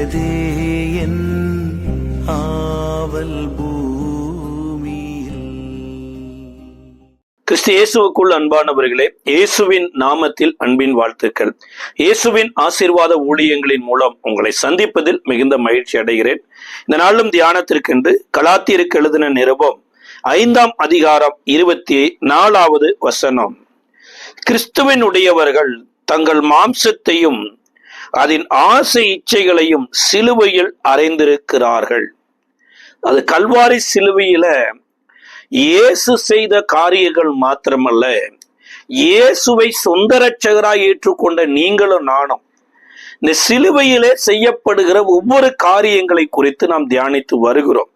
நிறைந்ததே என் ஆவல் பூமியில். கிறிஸ்து இயேசுவுக்குள் அன்பானவர்களே, இயேசுவின் நாமத்தில் அன்பின் வாழ்த்துக்கள். இயேசுவின் ஆசீர்வாத ஊழியங்களின் மூலம் உங்களை சந்திப்பதில் மிகுந்த மகிழ்ச்சி அடைகிறேன். இந்த நாளும் தியானத்திற்கென்று கலாத்தியருக்கு எழுதின நிருபம் 5ஆம் அதிகாரம் 24வது வசனம். கிறிஸ்துவின் உடையவர்கள் தங்கள் மாம்சத்தையும் அதன் ஆசை இச்சைகளையும் சிலுவையில் அறைந்திருக்கிறார்கள். அது கல்வாரி சிலுவையில இயேசு செய்த காரியங்கள் மாத்திரமல்ல, இயேசுவை சொந்த இரட்சகராய் ஏற்றுக்கொண்ட நீங்களும் நானும் இந்த சிலுவையிலே செய்யப்படுகிற ஒவ்வொரு காரியங்களை குறித்து நாம் தியானித்து வருகிறோம்.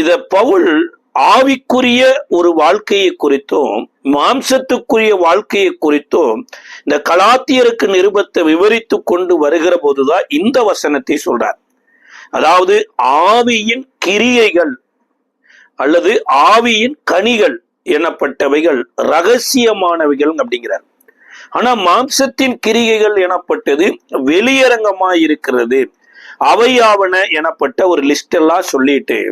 இத பவுல் ஆவிக்குரிய ஒரு வாழ்க்கையை குறித்தும் மாம்சத்துக்குரிய வாழ்க்கையை குறித்தும் இந்த கலாத்தியருக்கு நிருபத்தை விவரித்து கொண்டு வருகிற போதுதான் இந்த வசனத்தை சொல்றார். அதாவது ஆவியின் கிரியைகள் அல்லது ஆவியின் கனிகள் எனப்பட்டவைகள் ரகசியமானவைகள் அப்படிங்கிறார். ஆனா மாம்சத்தின் கிரியைகள் எனப்பட்டது வெளியரங்கமாயிருக்கிறது. அவையாவன எனப்பட்ட ஒரு லிஸ்ட் எல்லாம் சொல்லிட்டு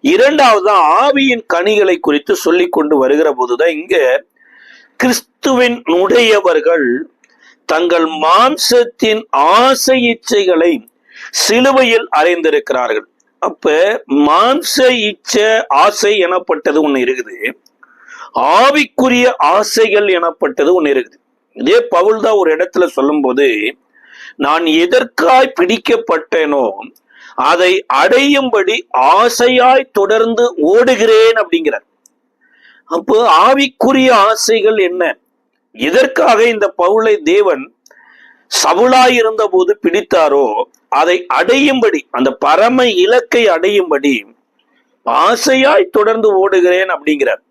இரண்டாவது ஆவியின் கனிகளை குறித்து சொல்லி கொண்டு வருகிற போதுதான் இங்க கிறிஸ்துவின் உடையவர்கள் தங்கள் மாம்சத்தின் ஆசை இச்சைகளை சிலுவையில் அறைந்திருக்கிறார்கள். அப்ப மாம்ச இச்சை ஆசை எனப்பட்டது ஒண்ணு இருக்குது, ஆவிக்குரிய ஆசைகள் எனப்பட்டது ஒண்ணு இருக்குது. இதே பவுல் தான் ஒரு இடத்துல சொல்லும் போது, நான் எதற்காய் பிடிக்கப்பட்டேனோ அதை அடையும்படி ஆசையாய் தொடர்ந்து ஓடுகிறேன் அப்படிங்கிறார். அப்போ ஆவிக்குரிய ஆசைகள் என்ன? எதற்காக இந்த பவுலை தேவன் சவுலாய் இருந்த போது பிடித்தாரோ அதை அடையும்படி, அந்த பரம இலக்கை அடையும்படி ஆசையாய் தொடர்ந்து ஓடுகிறேன் அப்படிங்கிறார்.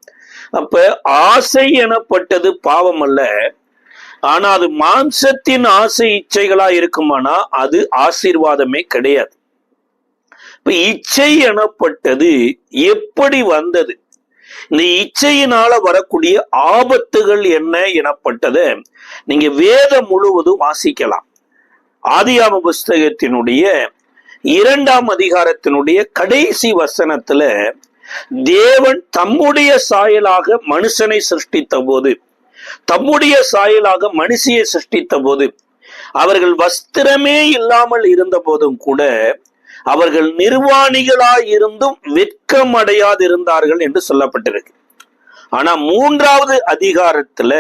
அப்ப ஆசை எனப்பட்டது பாவம் அல்ல, ஆனா அது மாம்சத்தின் ஆசை இச்சைகளா இருக்குமானா அது ஆசீர்வாதமே கிடையாது. இப்ப இச்சை எனப்பட்டது எப்படி வந்தது, இந்த இச்சையினால வரக்கூடிய ஆபத்துகள் என்ன எனப்பட்டதை நீங்க வேதம் முழுவதும் வாசிக்கலாம். ஆதியாகம புஸ்தகத்தினுடைய 2ஆம் அதிகாரத்தினுடைய கடைசி வசனத்துல தேவன் தம்முடைய சாயலாக மனுஷனை சிருஷ்டித்த போது, தம்முடைய சாயலாக மனுஷியை சிருஷ்டித்த போது அவர்கள் வஸ்திரமே இல்லாமல் இருந்த போதும் கூட அவர்கள் நிர்வாணிகளாயிருந்தும் வெட்கம் அடையாதிருந்தார்கள் என்று சொல்லப்பட்டிருக்கு. ஆனா 3வது அதிகாரத்துல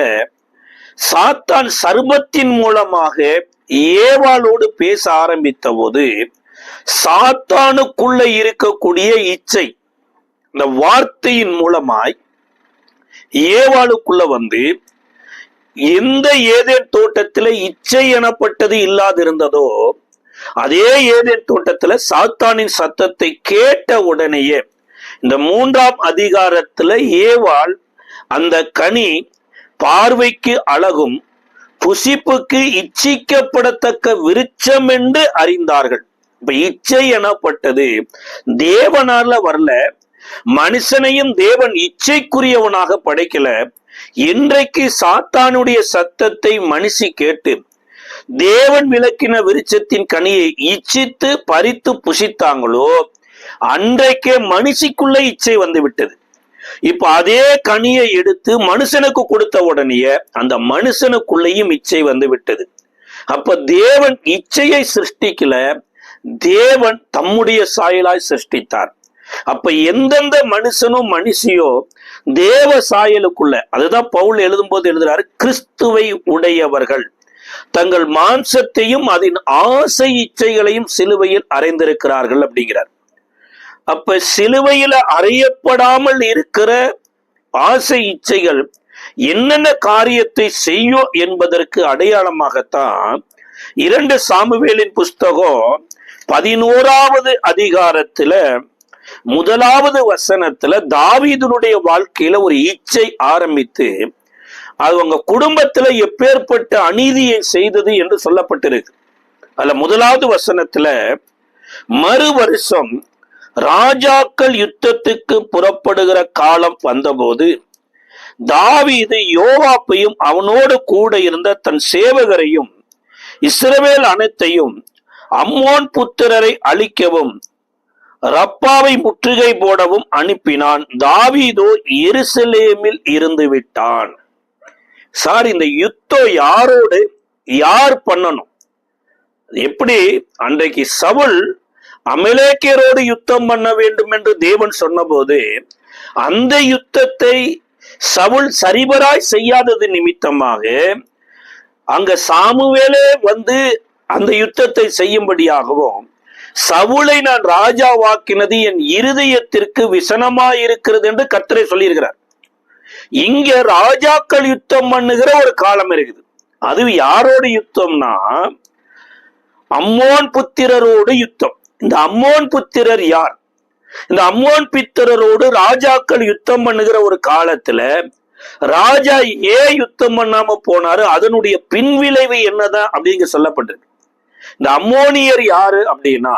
சாத்தான் சர்பத்தின் மூலமாக ஏவாளோடு பேச ஆரம்பித்த போது சாத்தானுக்குள்ள இருக்கக்கூடிய இச்சை இந்த வார்த்தையின் மூலமாய் ஏவாளுக்குள்ள வந்து எந்த ஏதேன் தோட்டத்தில இச்சை எனப்பட்டது இல்லாதிருந்ததோ அதே ஏதேன் தோட்டத்துல சாத்தானின் சத்தத்தை கேட்ட உடனேயே இந்த 3ஆம் அதிகாரத்துல ஏவாள் அந்த கனி பார்வைக்கு அழகும் புசிப்புக்கு இச்சிக்கப்படத்தக்க விருட்சம் என்று அறிந்தார்கள். இப்ப இச்சை எனப்பட்டது தேவனால வரல, மனுஷனையும் தேவன் இச்சைக்குரியவனாக படைக்கல. இன்றைக்கு சாத்தானுடைய சத்தத்தை மனுஷி கேட்டு தேவன் விலக்கின விருட்சத்தின் கனியை இச்சித்து பறித்து புசித்தாங்களோ அன்றைக்கே மனுஷிக்குள்ள இச்சை வந்து விட்டது. இப்ப அதே கனியை எடுத்து மனுஷனுக்கு கொடுத்த உடனே அந்த மனுஷனுக்குள்ளேயும் இச்சை வந்து விட்டது. அப்ப தேவன் இச்சையை சிருஷ்டிக்கல, தேவன் தம்முடைய சாயலாய் சிருஷ்டித்தார். அப்ப எந்தெந்த மனுஷனும் மனுஷியோ தேவ சாயலுக்குள்ள, அதுதான் பவுல் எழுதும் போது எழுதுறாரு, கிறிஸ்துவை உடையவர்கள் தங்கள் மாம்சத்தையும் அதன் ஆசை இச்சைகளையும் சிலுவையில் அறைந்திருக்கிறார்கள் அப்படிங்கிறார். அப்ப சிலுவையில அறையப்படாமல் இருக்கிற ஆசை இச்சைகள் என்னென்ன காரியத்தை செய்யும் என்பதற்கு அடையாளமாகத்தான் 2 சாமுவேலின் புஸ்தகம் 11வது அதிகாரத்துல 1வது வசனத்துல தாவீதுனுடைய வாழ்க்கையில ஒரு இச்சை ஆரம்பித்து அது உங்க குடும்பத்துல எப்பேற்பட்ட அநீதியை செய்தது என்று சொல்லப்பட்டிருக்கு. அதுல 1வது வசனத்துல மறு வருஷம் ராஜாக்கள் யுத்தத்துக்கு புறப்படுகிற காலம் வந்தபோது தாவீது யோவாப்பையும் அவனோடு கூட இருந்த தன் சேவகரையும் இஸ்ரவேல் அனைத்தையும் அம்மோன் புத்திரரை அழிக்கவும் ரப்பாவை முற்றுகை போடவும் அனுப்பினான். தாவீதோ எருசலேமில் இருந்து விட்டான். சார், இந்த யுத்தம் யாரோடு யார் பண்ணணும்? எப்படி அன்றைக்கு சவுல் அமலேக்கியரோடு யுத்தம் பண்ண வேண்டும் என்று தேவன் சொன்னபோது அந்த யுத்தத்தை சவுல் சரிவராய் செய்யாதது நிமித்தமாக அங்க சாமுவேலே வந்து அந்த யுத்தத்தை செய்யும்படியாகவும், சவுலை நான் ராஜாவாக்கினது என் இருதயத்திற்கு விசனமாயிருக்கிறது என்று கர்த்தரே சொல்லியிருக்கிறார். இங்க ராஜாக்கள் யுத்தம் பண்ணுகிற ஒரு காலம் இருக்குது. அது யாரோடு யுத்தம்னா அம்மோன் புத்திரரோடு யுத்தம். இந்த அம்மோன் புத்திரர் யார்? இந்த அம்மோன் புத்திரரோடு ராஜாக்கள் யுத்தம் பண்ணுகிற ஒரு காலத்துல ராஜா ஏன் யுத்தம் பண்ணாம போனாரு, அதனுடைய பின்விளைவு என்னதான் அப்படிங்க சொல்லப்பட்டிருக்கு. இந்த அம்மோனியர் யாரு அப்படின்னா,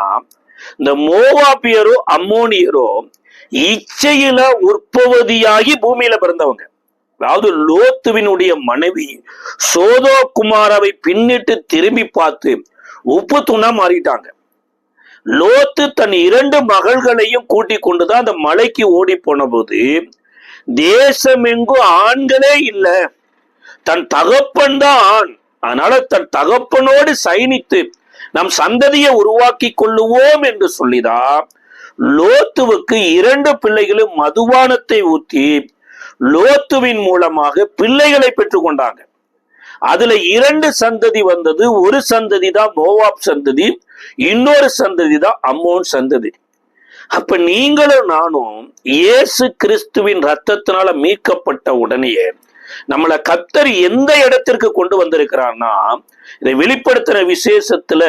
இந்த மோவாபியரோ அம்மோனியரோ இச்சையில உற்பவதியாகி பூமியில பிறந்தவங்க. அதாவது லோத்துவினுடைய மனைவி சோதோ குமாராவை பின்னிட்டு திரும்பி பார்த்து உப்பு தூணா மாறிட்டாங்க. லோத்து தன் 2 மகள்களையும் கூட்டிக் கொண்டுதான் அந்த மலைக்கு ஓடி போன போது தேசம் எங்கும் ஆண்களே இல்ல, தன் தகப்பன் தான் ஆண். அதனால தன் தகப்பனோடு சயனித்து நம் சந்ததியை உருவாக்கி கொள்ளுவோம் என்று சொல்லிதான் லோத்துவுக்கு 2 பிள்ளைகளும் மதுபானத்தை ஊற்றி லோத்துவின் மூலமாக பிள்ளைகளை பெற்றுக் கொண்டாங்க. அதுல 2 சந்ததி வந்தது. ஒரு சந்ததி தான் மோவாப் சந்ததி, இன்னொரு சந்ததி தான் அம்மோன் சந்ததி. அப்ப நீங்களும் நானும் இயேசு கிறிஸ்துவின் ரத்தத்தினால மீட்கப்பட்ட உடனேயே நம்மளை கர்த்தர் எந்த இடத்திற்கு கொண்டு வந்திருக்கிறார்னா, இதை வெளிப்படுத்துற விசேஷத்துல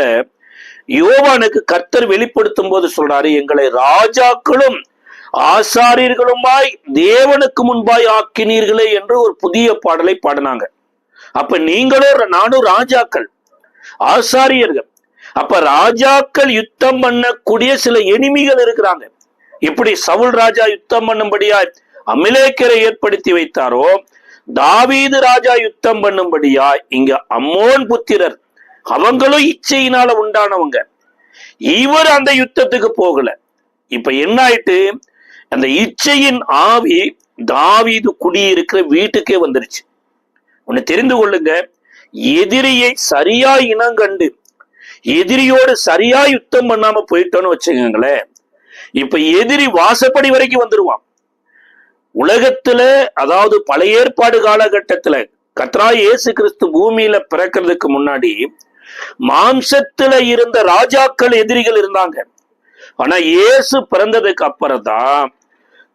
யோவானுக்கு கர்த்தர் வெளிப்படுத்தும் போது சொல்றாரு, எங்களை ராஜாக்களும் ஆசாரியர்களுமாய் தேவனுக்கு முன்பாய் ஆக்கினீர்களே என்று ஒரு புதிய பாடலை பாடினாங்க. அப்ப நீங்களும் நானும் ராஜாக்கள், ஆசாரியர்கள். அப்ப ராஜாக்கள் யுத்தம் பண்ணக்கூடிய சில எனிமிகள் இருக்கிறாங்க. இப்படி சவுல் ராஜா யுத்தம் பண்ணும்படியா அமலேக்கியரை ஏற்படுத்தி வைத்தாரோ, தாவீது ராஜா யுத்தம் பண்ணும்படியா இங்க அம்மோன் புத்திரர், அவங்களும் இச்சையினால உண்டானவங்க. இவர் அந்த யுத்தத்துக்கு போகல. இப்ப என்ன ஆயிட்டு, அந்த இச்சையின் ஆவி தாவீது குடியிருக்கிற வீட்டுக்கே வந்துருச்சு. ஒன்னு தெரிந்து கொள்ளுங்க, எதிரியை சரியா இனங்கண்டு எதிரியோடு சரியா யுத்தம் பண்ணாம போயிட்டோன்னு வச்சுக்கோங்களேன், இப்ப எதிரி வாசப்படி வரைக்கும் வந்துருவான். உலகத்துல, அதாவது பழைய ஏற்பாடு காலகட்டத்துல கர்த்தராகிய இயேசு கிறிஸ்து பூமியில பிறக்கிறதுக்கு முன்னாடி மாம்சத்துல இருந்த ராஜாக்கள் எதிரிகள் இருந்தாங்க. ஆனா இயேசு பிறந்ததுக்கு அப்புறம் தான்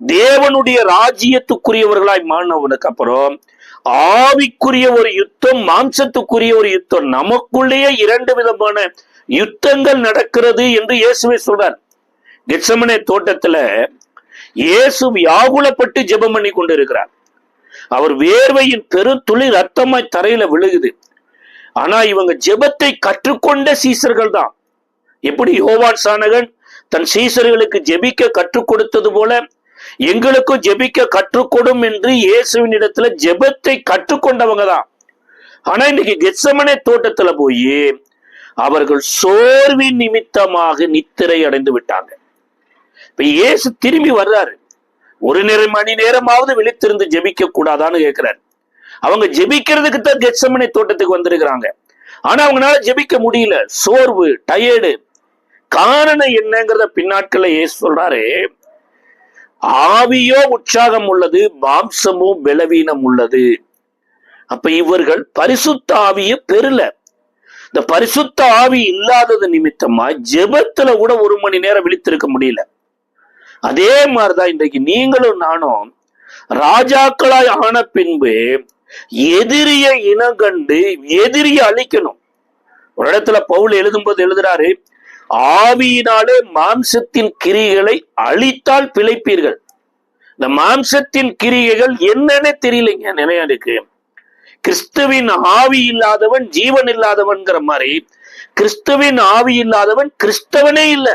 தேவனுடைய ராஜ்யத்துக்குரியவர்களாய் மாறினவனுக்கு அப்புறம் ஆவிக்குரிய ஒரு யுத்தம், மாம்சத்துக்குரிய ஒரு யுத்தம், நமக்குள்ளேயே 2 விதமான யுத்தங்கள் நடக்கிறது என்று இயேசுவே சொல்றார். கெத்செமனே தோட்டத்துல இயேசு வியாகுலப்பட்டு ஜெபம் பண்ணி கொண்டு இருக்கிறார். அவர் வேர்வையின் பெருத்துளி ரத்தமாய் தரையில விழுகுது. ஆனா இவங்க ஜெபத்தை கற்றுக்கொண்ட சீசர்கள் தான். எப்படி யோவான் சானகன் தன் சீசர்களுக்கு ஜெபிக்க கற்றுக் கொடுத்தது போல எங்களுக்கும் ஜெபிக்க கற்றுக்கொடும் என்று இயேசுவின் இடத்துல ஜெபத்தை கற்றுக்கொண்டவங்க தான். ஆனா இன்னைக்கு கெத்செமனே தோட்டத்துல போய் அவர்கள் சோர்வின் நிமித்தமாக நித்திரை அடைந்து விட்டாங்க. இப்ப இயேசு திரும்பி வர்றாரு. 1 மணி நேரமாவது விழித்திருந்து ஜெபிக்க கூடாதான்னு கேட்கிறாரு. அவங்க ஜெபிக்கிறதுக்கு தான் கெத்செமனே தோட்டத்துக்கு வந்திருக்கிறாங்க. ஆனா அவங்களால ஜெபிக்க முடியல, சோர்வு, டயர்டு. காரணம் என்னங்கிறத பின்னாட்களை இயேசு சொல்றாரு, ஆவியோ உற்சாகம் உள்ளது, மாம்சமோ பலவீனம் உள்ளது. அப்ப இவர்கள் பரிசுத்த ஆவியை பெறல. இந்த பரிசுத்த ஆவி இல்லாதது நிமித்தமா ஜெபத்துல கூட 1 மணி நேரம் விழித்திருக்க முடியல. அதே மாதிரிதான் இன்றைக்கு நீங்களும் நானும் ராஜாக்களாய் ஆன பின்பு எதிரிய இனங்கண்டு எதிரியை அழிக்கணும். ஒரு இடத்துல பவுல் எழுதும்போது எழுதுறாரு, ஆவியினாலே மாம்சத்தின் கிரியைகளை அழித்தால் பிழைப்பீர்கள். இந்த மாம்சத்தின் கிரியைகள் என்னன்னு தெரியலைங்க நிறைய இருக்கு. கிறிஸ்துவின் ஆவி இல்லாதவன் ஜீவன் இல்லாதவன்கிற மாதிரி கிறிஸ்துவின் ஆவி இல்லாதவன் கிறிஸ்தவனே இல்லை.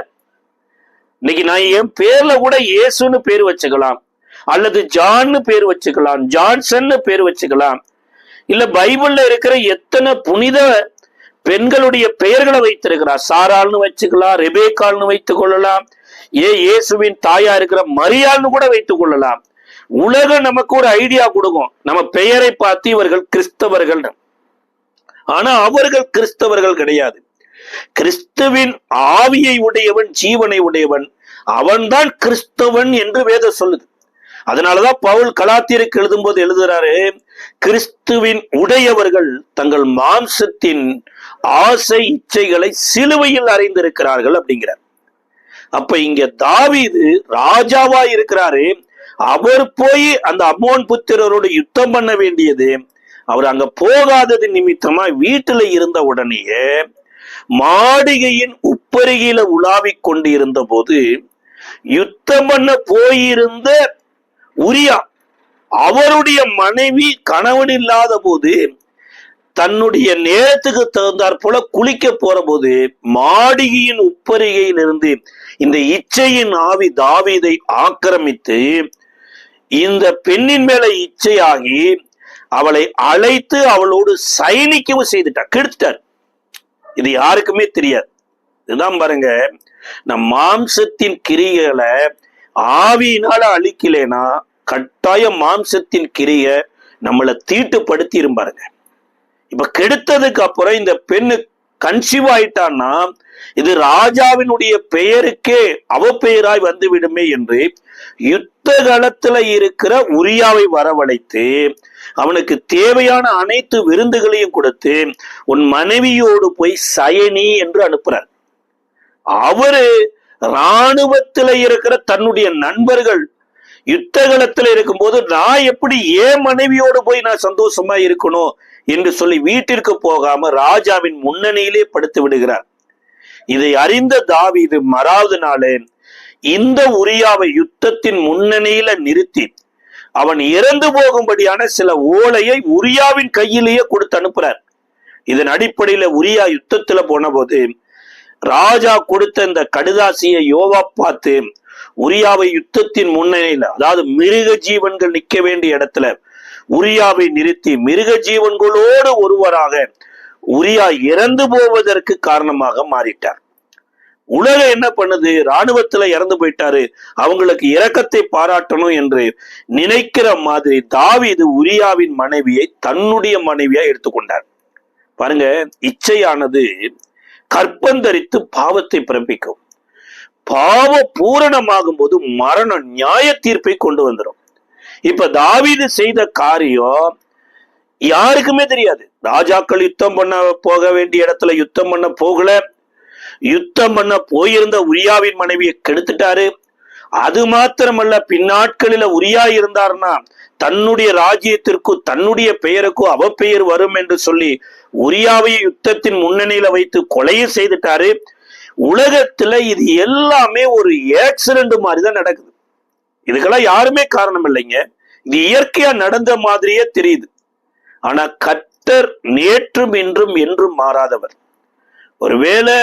இன்னைக்கு நான் என் பேர்ல கூட இயேசுன்னு பேர் வச்சுக்கலாம், அல்லது ஜான்னு பேர் வச்சுக்கலாம், ஜான்சன் பேர் வச்சுக்கலாம், இல்ல பைபிள்ல இருக்கிற எத்தனை புனித பெண்களுடைய பெயர்களை வைத்திருக்கிறார். சாராள்னு வச்சுக்கலாம், ரெபேக்கால்னு வைத்துக் கொள்ளலாம், இயேசுவின் தாயா இருக்கிற மரியாள்னு கூட வைத்துக் கொள்ளலாம். உலகம் நமக்கு ஒரு ஐடியா கொடுக்கும், நம்ம பெயரை பார்த்து இவர்கள் கிறிஸ்தவர்கள். ஆனா அவர்கள் கிறிஸ்தவர்கள் கிடையாது. கிறிஸ்துவின் ஆவியை உடையவன், ஜீவனை உடையவன், அவன்தான் கிறிஸ்தவன் என்று வேதம் சொல்லுது. அதனாலதான் பவுல் கலாத்தியருக்கு எழுதும் போது எழுதுறாரு, கிறிஸ்துவின் உடையவர்கள் தங்கள் மாம்சத்தின் ஆசை இச்சைகளை சிலுவையில் அறைந்திருக்கிறார்கள் அப்படிங்கிறார். அப்ப இங்க தாவீது ராஜாவா இருக்கிறாரு, அவர் போய் அந்த அம்மோன் புத்திரரோடு யுத்தம் பண்ண வேண்டியது, அவர் அங்க போகாதது நிமித்தமா வீட்டுல இருந்த உடனேயே மாளிகையின் உப்பருகில உலாவிக் கொண்டு இருந்த போது யுத்தம் பண்ண போயிருந்த உரியா அவருடைய மனைவி கணவன் இல்லாத போது தன்னுடைய நேரத்துக்கு தகுந்தாற் போல குளிக்க போற போது மாளிகையின் உப்பருகையில் இருந்து இந்த இச்சையின் ஆவி தாவீதை ஆக்கிரமித்து இந்த பெண்ணின் மேல இச்சையாகி அவளை அழைத்து அவளோடு சயனிக்கவும் செய்துட்டார், கெடுத்துட்டார். இது யாருக்குமே தெரியாது. இதுதான் பாருங்க, நம் மாம்சத்தின் கிரியைகளை ஆவியினால அழிக்கலைன்னா கட்டாயம் மாம்சத்தின் கிரிய நம்மளை தீட்டுப்படுத்தி இருப்பாருங்க. இப்ப கெடுத்ததுக்கு அப்புறம் இந்த பெண்ணு கன்சீவ் ஆயிட்டான்னா இது ராஜாவினுடைய பெயருக்கே அவப்பெயராய் வந்து விடுமே என்று யுத்த காலத்துல இருக்கிற உரியாவை வரவழைத்து அவனுக்கு தேவையான அனைத்து விருந்துகளையும் கொடுத்து உன் மனைவியோடு போய் சயனி என்று அனுப்புறார். அவரு இராணுவத்துல இருக்கிற தன்னுடைய நண்பர்கள் யுத்த காலத்துல இருக்கும்போது நான் எப்படி ஏன் மனைவியோடு போய் நான் சந்தோஷமா இருக்கணும் என்று சொல்லி வீட்டிற்கு போகாம ராஜாவின் முன்னணியிலே படுத்து விடுகிறார். இதை அறிந்த தாவீது மறாவது நாளே இந்த உரியாவை யுத்தத்தின் முன்னணியில நிறுத்தி அவன் இறந்து போகும்படியான சில ஓலையை உரியாவின் கையிலேயே கொடுத்து அனுப்புறார். இதன் அடிப்படையில உரியா யுத்தத்துல போன போது ராஜா கொடுத்த இந்த கடுதாசியை யோவாப் பார்த்து உரியாவை யுத்தத்தின் முன்னணியில, அதாவது மிருக ஜீவன்கள் நிக்க வேண்டிய இடத்துல உரியாவை நிறுத்தி மிருக ஜீவன்களோடு ஒருவராக உரியா இறந்து போவதற்கு காரணமாக மாறிட்டார். உலகம் என்ன பண்ணுது, இராணுவத்துல இறந்து போயிட்டாரு, அவங்களுக்கு இரக்கத்தை பாராட்டணும் என்று நினைக்கிற மாதிரி தாவீது உரியாவின் மனைவியை தன்னுடைய மனைவியா எடுத்துக்கொண்டார். பாருங்க, இச்சையானது கற்பந்தரித்து பாவத்தை பிறப்பிக்கும். பாவ பூரணமாகும் போது மரண நியாய தீர்ப்பை கொண்டு வந்துடும். இப்ப தாவீது செய்த காரியம் யாருக்குமே தெரியாது. ராஜாக்கள் யுத்தம் பண்ண போக வேண்டிய இடத்துல யுத்தம் பண்ண போகல, யுத்தம் பண்ண போயிருந்த உரியாவின் மனைவியை கெடுத்துட்டாரு. அது மாத்திரமல்ல, பின்னாட்களில உரியா இருந்தார்னா தன்னுடைய ராஜ்யத்திற்கும் தன்னுடைய பெயருக்கும் அவப்பெயர் வரும் என்று சொல்லி உரியாவை யுத்தத்தின் முன்னணியில வைத்து கொலையும் செய்துட்டாரு. உலகத்துல இது எல்லாமே ஒரு ஆக்சிடென்ட் மாதிரிதான் நடக்குது. இதுக்கெல்லாம் யாருமே காரணம் இல்லைங்க, இது இயற்கையா நடந்த மாதிரியே தெரியுது. ஆனா கர்த்தர் நேற்றும் இன்றும் என்றும் மாறாதவர். ஒருவேளை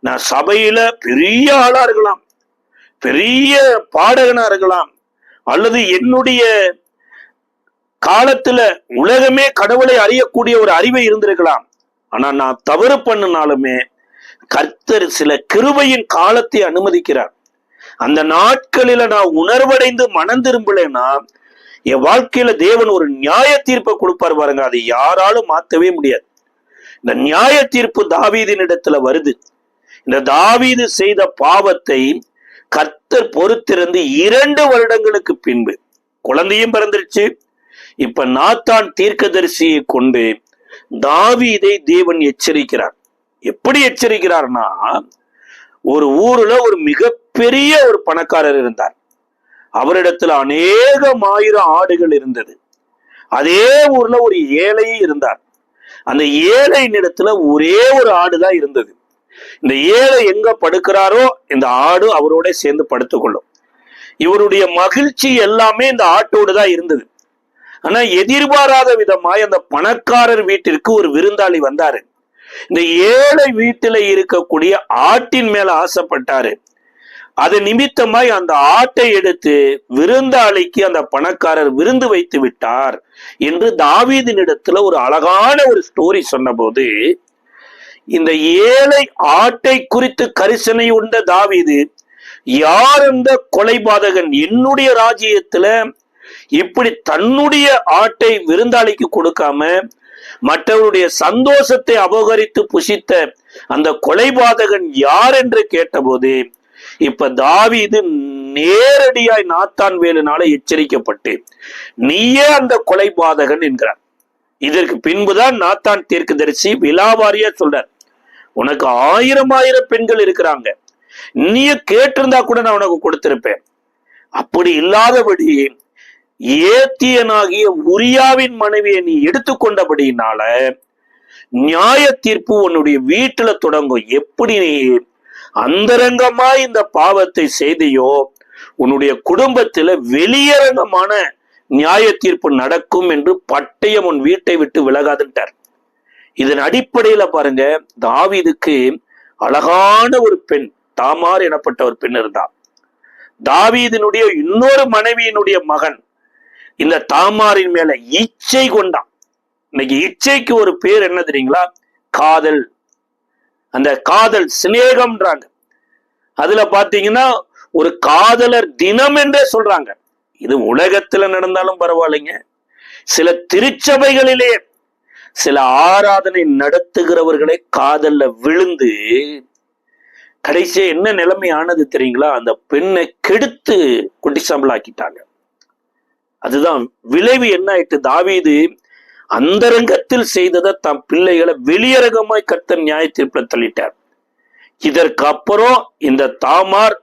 நான் சபையில பெரிய ஆளா இருக்கலாம், பெரிய பாடகனா இருக்கலாம், அல்லது என்னுடைய காலத்துல உலகமே கடவுளை அறியக்கூடிய ஒரு அறிவை இருந்திருக்கலாம். ஆனா நான் தவறு பண்ணினாலுமே கர்த்தர் சில கிருபையின் காலத்தை அனுமதிக்கிறார். அந்த நாட்களில நான் உணர்வடைந்து மனம் திரும்பலைன்னா என் வாழ்க்கையில தேவன் ஒரு நியாய தீர்ப்பை கொடுப்பார் பாருங்க, அதை யாராலும் மாற்றவே முடியாது. இந்த நியாய தீர்ப்பு தாவீதின் இடத்துல வருது. இந்த தாவீது செய்த பாவத்தை கர்த்தர் பொறுத்திருந்து 2 வருடங்களுக்கு பின்பு குழந்தையும் பிறந்துருச்சு. இப்ப நாத்தான் தீர்க்கதரிசியை கொண்டு தாவீதை தேவன் எச்சரிக்கிறார். எப்படி எச்சரிக்கிறார்னா, ஒரு ஊர்ல ஒரு மிகப்பெரிய ஒரு பணக்காரர் இருந்தார். அவரிடத்துல அநேகம் ஆயிரம் ஆடுகள் இருந்தது. அதே ஊர்ல ஒரு ஏழை இருந்தார். அந்த ஏழையின் இடத்துல ஒரே ஒரு ஆடுதான் இருந்தது. இந்த ஏழை எங்க படுக்கிறாரோ இந்த ஆடு அவரோட சேர்ந்து படுத்துக்கொள்ளும். இவருடைய மகிழ்ச்சி எல்லாமே இந்த ஆட்டோடு தான் இருந்தது. ஆனா எதிர்பாராத விதமாய் அந்த பணக்காரர் வீட்டிற்கு ஒரு விருந்தாளி வந்தாரு. இந்த ஏழை வீட்டில இருக்கக்கூடிய ஆட்டின் மேல ஆசைப்பட்டாரு. அது நிமித்தமாய் அந்த ஆட்டை எடுத்து விருந்தாளிக்கு அந்த பணக்காரர் விருந்து வைத்து விட்டார் என்று தாவீதின் இடத்துல ஒரு அழகான ஒரு ஸ்டோரி சொன்ன போது, இந்த ஏழை ஆட்டை குறித்து கரிசனை உண்ட தாவீது, யார் அந்த கொலைபாதகன் என்னுடைய ராஜ்யத்துல இப்படி தன்னுடைய ஆட்டை விருந்தாளிக்கு கொடுக்காம மற்றவருடைய சந்தோஷத்தை அபகரித்து புசித்த அந்த கொலைபாதகன் யார் என்று கேட்டபோது, இப்ப தாவீது நேரடியாய் நாத்தான் வேலுனால எச்சரிக்கப்பட்டு நீயே அந்த கொலைபாதகன் என்கிறார். இதற்கு பின்புதான் நாத்தான் தீர்க்கதரிசி விலாவாரியா சொல்றார், உனக்கு 1000 பெண்கள் இருக்கிறாங்க, நீயே கேட்டிருந்தா கூட நான் உனக்கு கொடுத்திருப்பேன். அப்படி இல்லாதபடி ஏத்தியனாகிய உரியாவின் மனைவியை நீ எடுத்துக்கொண்டபடினால நியாய தீர்ப்பு உன்னுடைய வீட்டுல தொடங்கும். எப்படி நீ அந்தரங்கமா இந்த பாவத்தை செய்தியோ உன்னுடைய குடும்பத்துல வெளியரங்கமான நியாய தீர்ப்பு நடக்கும் என்று பட்டயம் உன் வீட்டை விட்டு விலகாதுட்டார். இதன் அடிப்படையில பாருங்க, தாவீதுக்கு அழகான ஒரு பெண் தாமார் எனப்பட்ட ஒரு பெண் இருந்தார். தாவீதினுடைய இன்னொரு மனைவியினுடைய மகன் இந்த தாமாரின் மேல இச்சை கொண்டான். இன்னைக்கு இச்சைக்கு ஒரு பேர் என்ன தெரியுங்களா? காதல். அந்த காதல் சிநேகம்ன்றாங்க. அதுல பாத்தீங்கன்னா ஒரு காதலர் தினம் என்றே சொல்றாங்க. இது உலகத்துல நடந்தாலும் பரவாயில்லைங்க, சில திருச்சபைகளிலே சில ஆராதனை நடத்துகிறவர்களை காதல்ல விழுந்து கடைசியா என்ன நிலைமை ஆனது தெரியுங்களா? அந்த பெண்ணை கெடுத்து குட்டிசாம்பலாக்கிட்டாங்க. அதுதான் விளைவு. என்ன ஆயிட்டு? தாவீது அந்தரங்கத்தில் செய்ததை தம் பிள்ளைகளை வெளியரங்கமாய் கர்த்தர் நியாய தீர்ப்புல தள்ளிட்டார். இதற்கு அப்புறம் இந்த தாமார்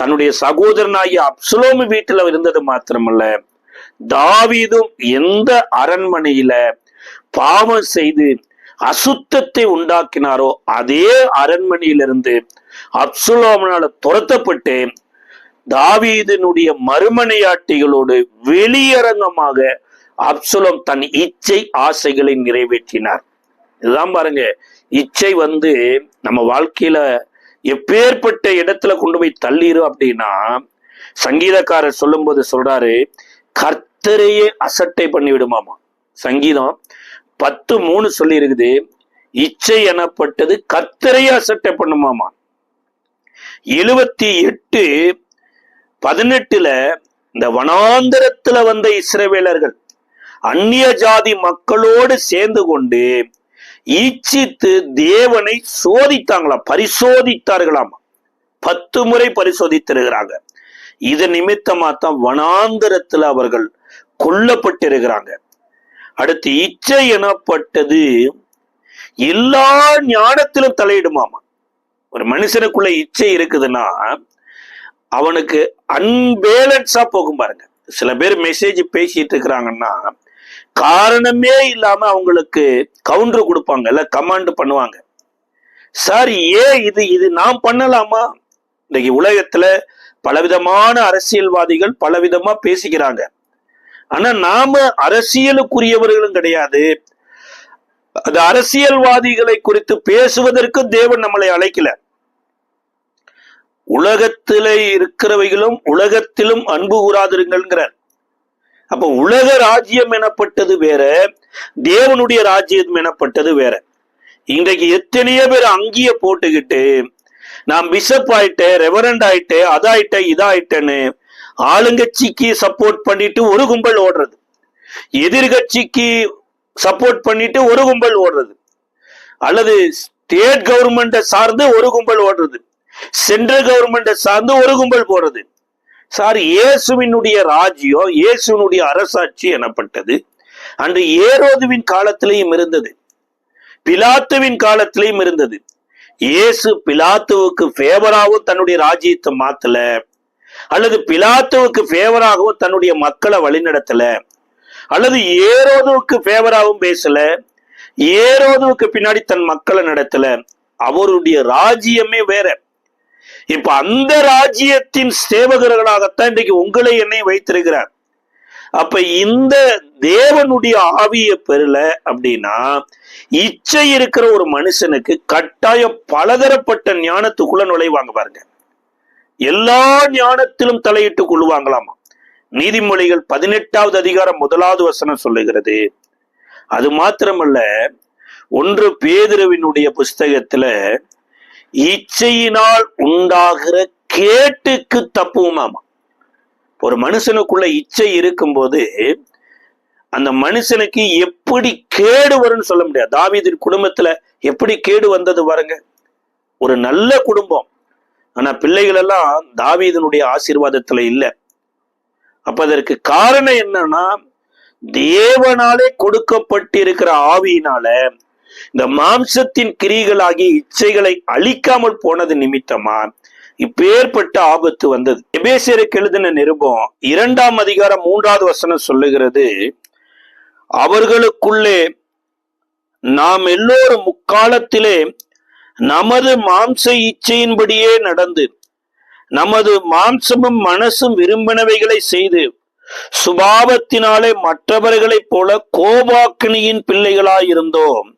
தன்னுடைய சகோதரனாகிய அப்சலோமு வீட்டுல இருந்தது மாத்திரமல்ல, தாவீதும் எந்த அரண்மனையில பாவம் செய்து அசுத்தத்தை உண்டாக்கினாரோ அதே அரண்மனையிலிருந்து அப்சலோமனால துரத்தப்பட்டு தாவீதினுடைய மறுமனையாட்டிகளோடு வெளியரங்கமாக அப்சலோம் தன் இச்சை ஆசைகளை நிறைவேற்றினார். இதுதான் பாருங்க, இச்சை நம்ம வாழ்க்கையில எப்பேற்பட்ட இடத்துல கொண்டு போய் தள்ளிரும் அப்படின்னா, சங்கீதக்காரர் சொல்லும் போது சொல்றாரு, கர்த்தரையே அசட்டை பண்ணி விடுமாமா. சங்கீதம் 10:3 சொல்லி இருக்குது, இச்சை எனப்பட்டது கர்த்தரையே அசட்டை பண்ணுமாமா. 78:18 இந்த வனாந்தரத்துல வந்த இஸ்ரவேலர்கள் அந்நிய ஜாதி மக்களோடு சேர்ந்து கொண்டு ஈச்சித்து தேவனை சோதித்தாங்களாம், பரிசோதித்தார்களாம். 10 முறை பரிசோதித்திருக்கிறாங்க. இது நிமித்தமா தான் வனாந்தரத்துல அவர்கள் கொல்லப்பட்டிருக்கிறாங்க. அடுத்து இச்சை எனப்பட்டது எல்லா ஞானத்திலும் தலையிடுமாமா. ஒரு மனுஷனுக்குள்ள இச்சை இருக்குதுன்னா அவனுக்கு அன்பேலன்ஸா போகும் பாருங்க. சில பேர் மெசேஜ் பேசிட்டு இருக்கிறாங்கன்னா காரணமே இல்லாம அவங்களுக்கு கவுண்டர் கொடுப்பாங்க, இல்ல கமாண்ட் பண்ணுவாங்க. சார் ஏன் இது நாம் பண்ணலாமா? இன்னைக்கு உலகத்துல பலவிதமான அரசியல்வாதிகள் பலவிதமா பேசிக்கிறாங்க. ஆனா நாம அரசியலுக்குரியவர்களும் கிடையாது. அந்த அரசியல்வாதிகளை குறித்து பேசுவதற்கு தேவன் நம்மளை அழைக்கல. உலகத்திலே இருக்கிறவைகளும் உலகத்திலும் அன்பு கூறாதிருங்கிறார். அப்ப உலக ராஜ்யம் எனப்பட்டது வேற, தேவனுடைய ராஜ்யம் எனப்பட்டது வேற. இன்றைக்கு எத்தனையோ பேர் அங்கேயே போட்டுக்கிட்டு நான் பிஷப் ஆயிட்டேன், ரெவரண்ட் ஆயிட்டேன், அதாயிட்டேன் இதாயிட்டேன்னு ஆளுங்கட்சிக்கு சப்போர்ட் பண்ணிட்டு ஒரு கும்பல் ஓடுறது, எதிர்கட்சிக்கு சப்போர்ட் பண்ணிட்டு ஒரு கும்பல் ஓடுறது, அல்லது ஸ்டேட் கவர்மெண்ட்டை சார்ந்து ஒரு கும்பல் ஓடுறது, சென்ட்ரல் கவர்மெண்ட்டை சார்ந்து ஒரு கும்பல் போறது. சார், இயேசுவினுடைய ராஜ்யம், இயேசுவினுடைய அரசாட்சி எனப்பட்டது அன்று ஏரோதுவின் காலத்திலையும் இருந்தது, பிலாத்துவின் காலத்திலையும் இருந்தது. இயேசு பிலாத்துவுக்கு ஃபேவராகவும் தன்னுடைய ராஜ்யத்தை மாத்தல, அல்லது பிலாத்துவுக்கு ஃபேவராகவும் தன்னுடைய மக்களை வழிநடத்தல, அல்லது ஏரோதுவுக்கு ஃபேவராகவும் பேசல, ஏரோதுவுக்கு பின்னாடி தன் மக்களை நடத்தல. அவருடைய ராஜ்யமே வேற. இப்ப அந்த ராஜ்யத்தின் சேவகர்களாகத்தான் இன்றைக்கு உங்களை என்னை வைத்திருக்கிறார். அப்ப இந்த தேவனுடைய ஆவியை பெறல அப்படின்னா இச்சை இருக்கிற ஒரு மனுஷனுக்கு கட்டாயம் பலதரப்பட்ட ஞானத்துக்குள்ள நுழைவாங்க பாருங்க. எல்லா ஞானத்திலும் தலையிட்டு கொள்ளுவாங்களாமா. நீதிமொழிகள் 18வது அதிகாரம் 1வது வசனம் சொல்லுகிறது. அது மாத்திரமல்ல, 1 பேதுருவினுடைய புஸ்தகத்துல இச்சையினால் உண்டாகிற கேட்டுக்கு தப்புவோமாமா. ஒரு மனுஷனுக்குள்ள இச்சை இருக்கும்போது அந்த மனுஷனுக்கு எப்படி கேடு வரும்னு சொல்ல முடியாது. தாவீதின் குடும்பத்துல எப்படி கேடு வந்தது பாருங்க. ஒரு நல்ல குடும்பம், ஆனா பிள்ளைகள் எல்லாம் தாவீதினுடைய ஆசீர்வாதத்துல இல்ல. அப்ப அதற்கு காரணம் என்னன்னா, தேவனாலே கொடுக்கப்பட்டிருக்கிற ஆவியினால இந்த மாம்சத்தின் கிரிகளாகிய இச்சைகளை அழிக்காமல் போனது நிமித்தமா இப்பேற்பட்ட ஆபத்து வந்தது. எபேசியருக்கு எழுதின நிருபம் 2ஆம் அதிகாரம் 3வது வசனம் சொல்லுகிறது, அவர்களுக்குள்ளே நாம் எல்லோரும் முக்காலத்திலே நமது மாம்ச இச்சையின்படியே நடந்து நமது மாம்சமும் மனசும் விரும்பினவைகளை செய்து சுபாவத்தினாலே மற்றவர்களைப் போல கோபாக்கினியின் பிள்ளைகளாயிருந்தோம்.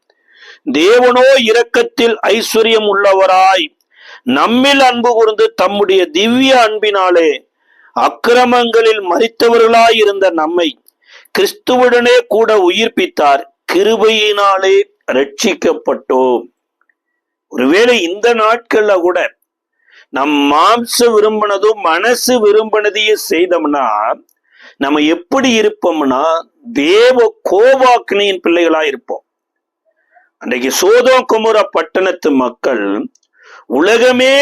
தேவனோ இரக்கத்தில் ஐஸ்வர்யம் உள்ளவராய் நம்மில் அன்பு கூர்ந்து தம்முடைய திவ்ய அன்பினாலே அக்கிரமங்களில் மரித்தவர்களாயிருந்த நம்மை கிறிஸ்துவுடனே கூட உயிர்ப்பித்தார். கிருபையினாலே ரட்சிக்கப்பட்டோம். ஒருவேளை இந்த நாட்கள்ல கூட நம் மாம்ச விரும்பினதும் மனசு விரும்பினதையும் செய்தோம்னா நம்ம எப்படி இருப்போம்னா தேவ கோபாக்கினியின் பிள்ளைகளா இருப்போம். அன்றைக்கு சோதோம் கொமோரா பட்டணத்து மக்கள் உலகமே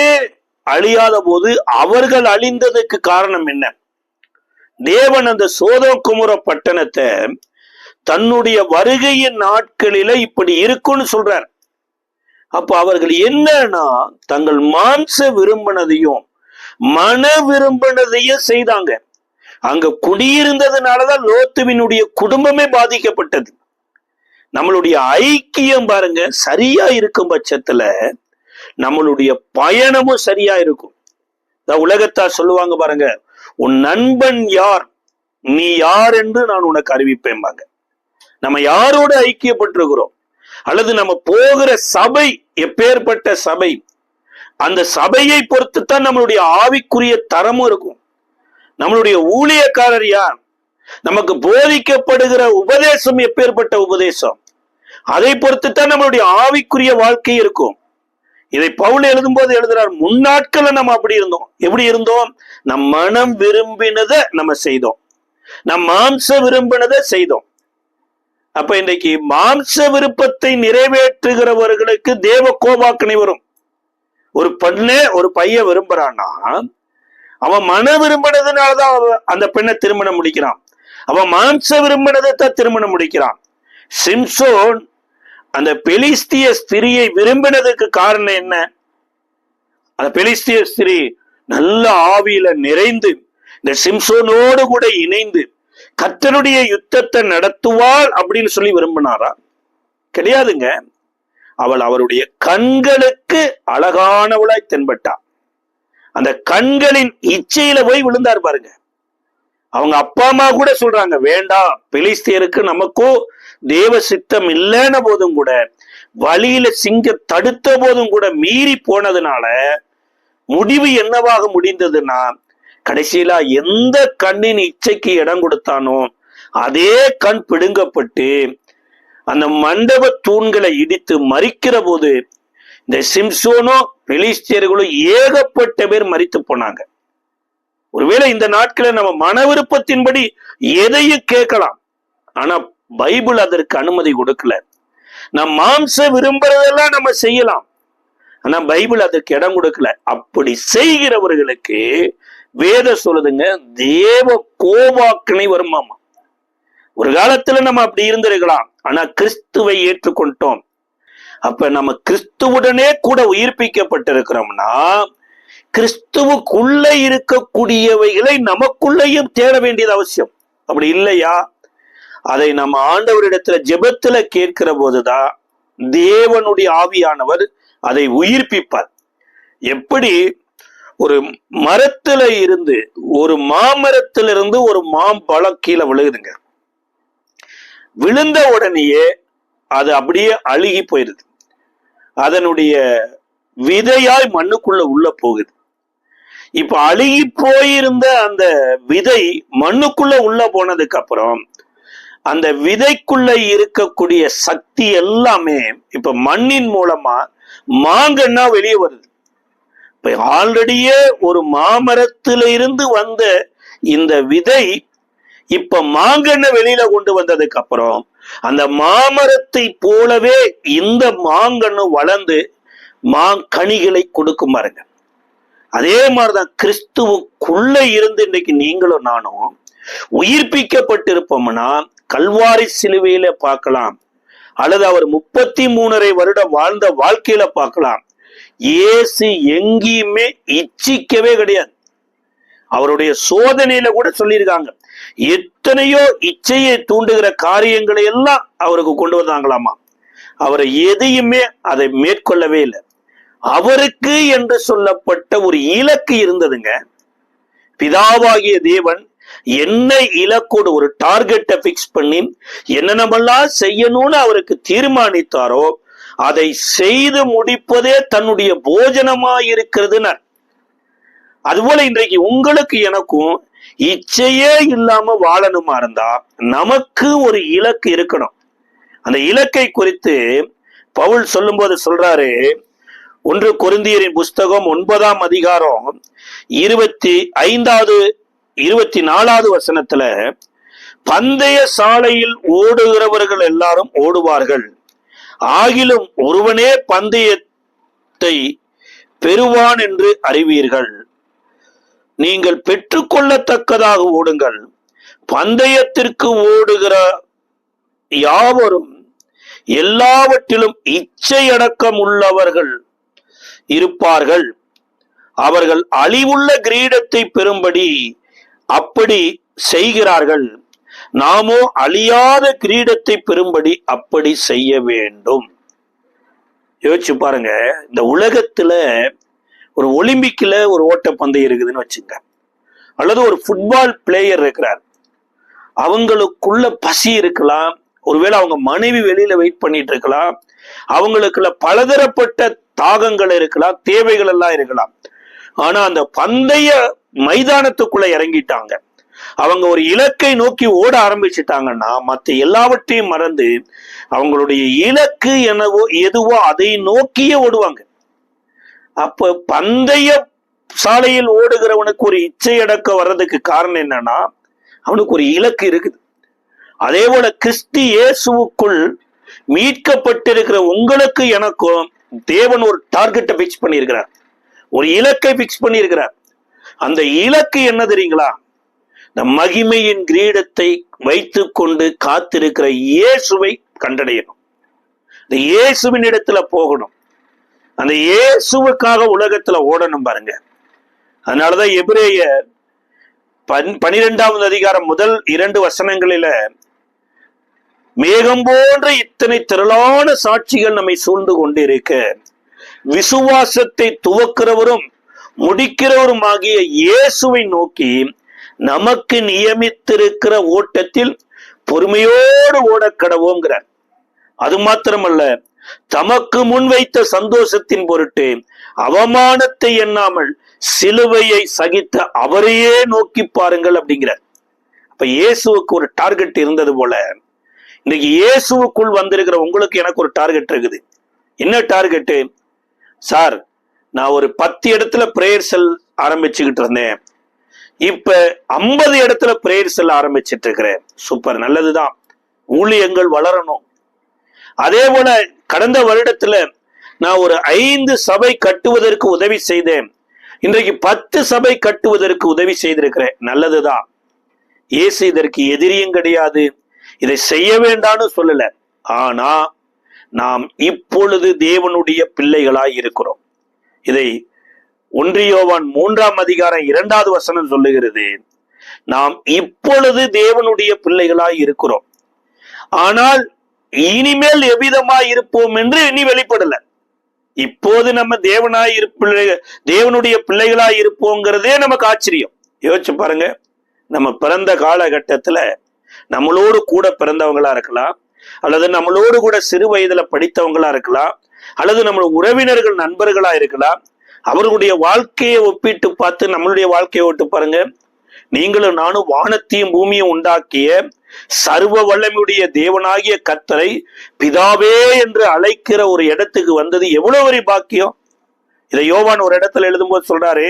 அழியாத போது அவர்கள் அழிந்ததுக்கு காரணம் என்ன? தேவன் அந்த சோதோம் கொமோரா பட்டணத்தை தன்னுடைய வருகையின் நாட்களில இப்படி இருக்குன்னு சொல்றார். அப்ப அவர்கள் என்னன்னா தங்கள் மாம்ச விரும்பினதையும் மன விரும்பினதையும் செய்தாங்க. அங்க குடியிருந்ததுனாலதான் லோத்துவினுடைய குடும்பமே பாதிக்கப்பட்டது. நம்மளுடைய ஐக்கியம் பாருங்க சரியா இருக்கும் பட்சத்துல நம்மளுடைய பயணமும் சரியா இருக்கும். உலகத்தார் சொல்லுவாங்க பாருங்க, உன் நண்பன் யார், நீ யார் என்று நான் உனக்கு அறிவிப்பேன்பாங்க. நம்ம யாரோட ஐக்கியப்பட்டிருக்கிறோம், அல்லது நம்ம போகிற சபை எப்பேற்பட்ட சபை, அந்த சபையை பொறுத்துத்தான் நம்மளுடைய ஆவிக்குரிய தரமும் இருக்கும். நம்மளுடைய ஊழியக்காரர் யார், நமக்கு போதிக்கப்படுகிற உபதேசம் எப்பேற்பட்ட உபதேசம், அதை பொறுத்துத்தான் நம்மளுடைய ஆவிக்குரிய வாழ்க்கை இருக்கும். இதை பவுல் எழுதும் போது எழுதுறார், முன்னாட்களை நம்ம அப்படி இருந்தோம். எப்படி இருந்தோம்? நம் மனம் விரும்பினதை நம்ம செய்தோம், நம் மாம்ச விரும்பினதை செய்தோம். அப்ப இன்றைக்கு மாம்ச விருப்பத்தை நிறைவேற்றுகிறவர்களுக்கு தேவ கோபாக்கினை வரும். ஒரு பெண்ணை ஒரு பையன் விரும்புறான்னா அவன் மன விரும்பினதுனாலதான் அந்த பெண்ணை திருமணம் முடிக்கிறான். அவன் மாம்ச விரும்பினதை தான் திருமணம் முடிக்கிறான். சிம்சோன் அந்த பெலிஸ்திய ஸ்திரியை விரும்பினதுக்கு காரணம் என்ன? அந்த பெலிஸ்திய ஸ்திரி நல்ல ஆவியில நிறைந்து இந்த சிம்சோனோடு கூட இணைந்து கர்த்தருடைய யுத்தத்தை நடத்துவாள் அப்படின்னு சொல்லி விரும்பினாரா? கிடையாதுங்க. அவள் அவருடைய கண்களுக்கு அழகானவளாய் தென்பட்டா. அந்த கண்களின் இச்சையில போய் விழுந்தார் பாருங்க. அவங்க அப்பா அம்மா கூட சொல்றாங்க, வேண்டாம், பெலிஸ்தியருக்கு நமக்கும் தேவ சித்தம் இல்லைன்ன போதும் கூட, வழியில சிங்க தடுத்த போதும் கூட மீறி போனதுனால முடிவு என்னவாக முடிந்ததுன்னா, கடைசியில எந்த கண்ணின் இச்சைக்கு இடம் கொடுத்தானோ அதே கண் பிடுங்கப்பட்டு அந்த மண்டப தூண்களை இடித்து மறிக்கிற போது இந்த சிம்சோனோ பெலிஸ்தியர்களும் ஏகப்பட்ட பேர் மரித்து போனாங்க. ஒருவேளை இந்த நாட்களை நம்ம மன விருப்பத்தின்படி எதையும் கேட்கலாம், ஆனா பைபிள் அதற்கு அனுமதி கொடுக்கல. நம் மாம்ச விரும்புறதெல்லாம் நம்ம செய்யலாம், ஆனா பைபிள் அதற்கு இடம் கொடுக்கல. அப்படி செய்கிறவர்களுக்கு வேத சொல்லுதுங்க, தேவ கோபாக்கினை வருமாமா. ஒரு காலத்துல நம்ம அப்படி இருந்திருக்கலாம், ஆனா கிறிஸ்துவை ஏற்றுக்கொண்டோம். அப்ப நம்ம கிறிஸ்துவுடனே கூட உயிர்ப்பிக்கப்பட்டிருக்கிறோம்னா கிறிஸ்துவுக்குள்ள இருக்கக்கூடியவைகளை நமக்குள்ளேயும் தேட வேண்டியது அவசியம். அப்படி இல்லையா, அதை நம்ம ஆண்டவரிடத்துல ஜெபத்துல கேட்கிற போதுதான் தேவனுடைய ஆவியானவர் அதை உயிர்ப்பிப்பார். எப்படி ஒரு மரத்துல இருந்து, ஒரு மாமரத்திலிருந்து ஒரு மாம்பழம் கீழே விழுகுதுங்க, விழுந்த உடனேயே அது அப்படியே அழுகி போயிருது, அதனுடைய விதையாய் மண்ணுக்குள்ள உள்ள போகுது. இப்ப அழுகி போயிருந்த அந்த விதை மண்ணுக்குள்ள உள்ள போனதுக்கு அப்புறம் அந்த விதைக்குள்ள இருக்கக்கூடிய சக்தி எல்லாமே இப்ப மண்ணின் மூலமா மாங்கன்னா வெளியே வருது. இப்ப ஆல்ரெடியே ஒரு மாமரத்தில இருந்து வந்த இந்த விதை இப்ப மாங்கன்ன வெளியில கொண்டு வந்ததுக்கு அப்புறம் அந்த மாமரத்தை போலவே இந்த மாங்கன்னு வளர்ந்து மாங்கனிகளை கொடுக்கும் பாருங்க. அதே மாதிரிதான் கிறிஸ்துவுக்குள்ள இருந்து இன்னைக்கு நீங்களும் நானும் உயிர்ப்பிக்கப்பட்டிருப்போம்னா கல்வாரி சிலுவையில பார்க்கலாம், அல்லது அவர் 33 வருடம் வாழ்ந்த வாழ்க்கையில பார்க்கலாம். இயேசு எங்கேயுமே இச்சிக்கவே கிடையாது. அவருடைய சோதனையில கூட சொல்லியிருக்காங்க, எத்தனையோ இச்சையை தூண்டுகிற காரியங்களை எல்லாம் அவருக்கு கொண்டு வந்தாங்களாமா. அவரை எதையுமே அதை மேற்கொள்ளவே இல்லை. அவருக்கு என்று சொல்லப்பட்ட ஒரு இலக்கு இருந்ததுங்க. பிதாவாகிய தேவன் என்ன இலக்கோடு ஒரு டார்கெட்டை பிக்ஸ் பண்ணி என்னென்னமெல்லாம் செய்யணும்னு அவருக்கு தீர்மானித்தாரோ அதை செய்து முடிப்பதே தன்னுடைய போஜனமா இருக்கிறதுன்னு. அதுபோல இன்றைக்கு உங்களுக்கு எனக்கும் இச்சையே இல்லாம வாழணுமா இருந்தா நமக்கு ஒரு இலக்கு இருக்கணும். அந்த இலக்கை குறித்து பவுல் சொல்லும்போது சொல்றாரு, 1 கொரிந்தியரின் புஸ்தகம் 9ஆம் அதிகாரம் 25வது 24வது வசனத்துல, பந்தய சாலையில் ஓடுகிறவர்கள் எல்லாரும் ஓடுவார்கள், ஆகிலும் ஒருவனே பந்தயத்தை பெறுவான் என்று அறிவீர்கள். நீங்கள் பெற்றுக்கொள்ளத்தக்கதாக ஓடுங்கள். பந்தயத்திற்கு ஓடுகிற யாவரும் எல்லாவற்றிலும் இச்சையடக்கம் உள்ளவர்கள் இருப்பார்கள். அவர்கள் அழிவுள்ள கிரீடத்தை பெறும்படி அப்படி செய்கிறார்கள். நாமோ அழியாத கிரீடத்தை பெறும்படி அப்படி செய்ய வேண்டும். யோசிச்சு பாருங்க, இந்த உலகத்துல ஒரு ஒலிம்பிக்ல ஒரு ஓட்டப்பந்தயம் இருக்குதுன்னு வச்சுங்க, அல்லது ஒரு ஃபுட்பால் பிளேயர் இருக்கிறார், அவங்களுக்குள்ள பசி இருக்கலாம், ஒருவேளை அவங்க மனைவி வெளியில வெயிட் பண்ணிட்டு இருக்கலாம், அவங்களுக்குள்ள பலதரப்பட்ட தாகங்கள் இருக்கலாம், தேவைகள் எல்லாம் இருக்கலாம். ஆனா அந்த பந்தய மைதானத்துக்குள்ள இறங்கிட்டாங்க, அவங்க ஒரு இலக்கை நோக்கி ஓட ஆரம்பிச்சுட்டாங்கன்னா மற்ற எல்லாவற்றையும் மறந்து அவங்களுடைய இலக்கு என்னவோ எதுவோ அதை நோக்கியே ஓடுவாங்க. அப்ப பந்தய சாலையில் ஓடுகிறவனுக்கு ஒரு இச்சை அடக்க வர்றதுக்கு காரணம் என்னன்னா அவனுக்கு ஒரு இலக்கு இருக்குது. அதே போல கிறிஸ்து இயேசுவுக்குள் மீட்கப்பட்டிருக்கிற உங்களுக்கு எனக்கும் தேவன் ஒரு டார்கெட்டை பிக்ஸ் பண்ணியிருக்கிறார், ஒரு இலக்கை பிக்ஸ் பண்ணியிருக்கிறார். அந்த இலக்கு என்ன தெரியுங்களா? இந்த மகிமையின் கிரீடத்தை வைத்து கொண்டு காத்திருக்கிற இயேசுவை கண்டடையணும், இந்த இயேசுவின் இடத்துல போகணும், அந்த இயேசுவுக்காக உலகத்துல ஓடணும் பாருங்க. அதனாலதான் எபிரேயர் 12வது அதிகாரம் முதல் 2 வசனங்களில, மேகம் போன்ற இத்தனை திரளான சாட்சிகள் நம்மை சூழ்ந்து கொண்டிருக்க விசுவாசத்தை துவக்கிறவரும் முடிக்கிறவரும் ஆகிய இயேசுவை நோக்கி நமக்கு நியமித்திருக்கிற ஓட்டத்தில் பொறுமையோடு ஓடக்கடவோங்கிறார். அது மாத்திரமல்ல, தமக்கு முன்வைத்த சந்தோஷத்தின் பொருட்டு அவமானத்தை எண்ணாமல் சிலுவையை சகித்த அவரையே நோக்கி பாருங்கள் அப்படிங்கிறார். அப்ப இயேசுவுக்கு ஒரு டார்கெட் இருந்தது போல இன்னைக்கு இயேசுவுக்குள் வந்திருக்கிற உங்களுக்கு எனக்கு ஒரு டார்கெட் இருக்குது. என்ன டார்கெட்டு? சார், நான் ஒரு 10 இடத்துல பிரேயர் செல் ஆரம்பிச்சுக்கிட்டு இருந்தேன், இப்ப 50 இடத்துல பிரேயர் செல் ஆரம்பிச்சிட்டு இருக்கிறேன். சூப்பர், நல்லதுதான், ஊழியங்கள் வளரணும். அதே போல கடந்த வருடத்துல நான் ஒரு 5 சபை கட்டுவதற்கு உதவி செய்தேன், இன்றைக்கு 10 சபை கட்டுவதற்கு உதவி செய்திருக்கிறேன், நல்லதுதான். இயேசு இதற்கு எதிரியும் கிடையாது, இதை செய்ய வேண்டாம்னு சொல்லல. ஆனா நாம் இப்பொழுது தேவனுடைய பிள்ளைகளாய் இருக்கிறோம். இதை 1 யோவான் 3ஆம் அதிகாரம் 2வது வசனம் சொல்லுகிறது. நாம் இப்பொழுது தேவனுடைய பிள்ளைகளாய் இருக்கிறோம், ஆனால் இனிமேல் எவ்விதமாய் இருப்போம் என்று இனி வெளிப்படல. இப்போது நம்ம தேவனுடைய பிள்ளைகளாய் இருப்போங்கிறதே நமக்கு ஆச்சரியம். யோசிச்சு பாருங்க, நம்ம பிறந்த காலகட்டத்துல நம்மளோடு கூட பிறந்தவங்களா இருக்கலாம், அல்லது நம்மளோடு கூட சிறு வயதுல படித்தவங்களா இருக்கலாம், அல்லது நம்ம உறவினர்கள் நண்பர்களா இருக்கலாம். அவர்களுடைய வாழ்க்கையை ஒப்பிட்டு பார்த்து நம்மளுடைய வாழ்க்கையை ஒட்டு பாருங்க. நீங்களும் நானும் வானத்தையும் பூமியும் உண்டாக்கிய சர்வ வல்லமையுடைய தேவனாகிய கர்த்தரை பிதாவே என்று அழைக்கிற ஒரு இடத்துக்கு வந்தது எவ்வளவு ஒரு பாக்கியம். இதை யோவான் ஒரு இடத்துல எழுதும்போது சொல்றாரு,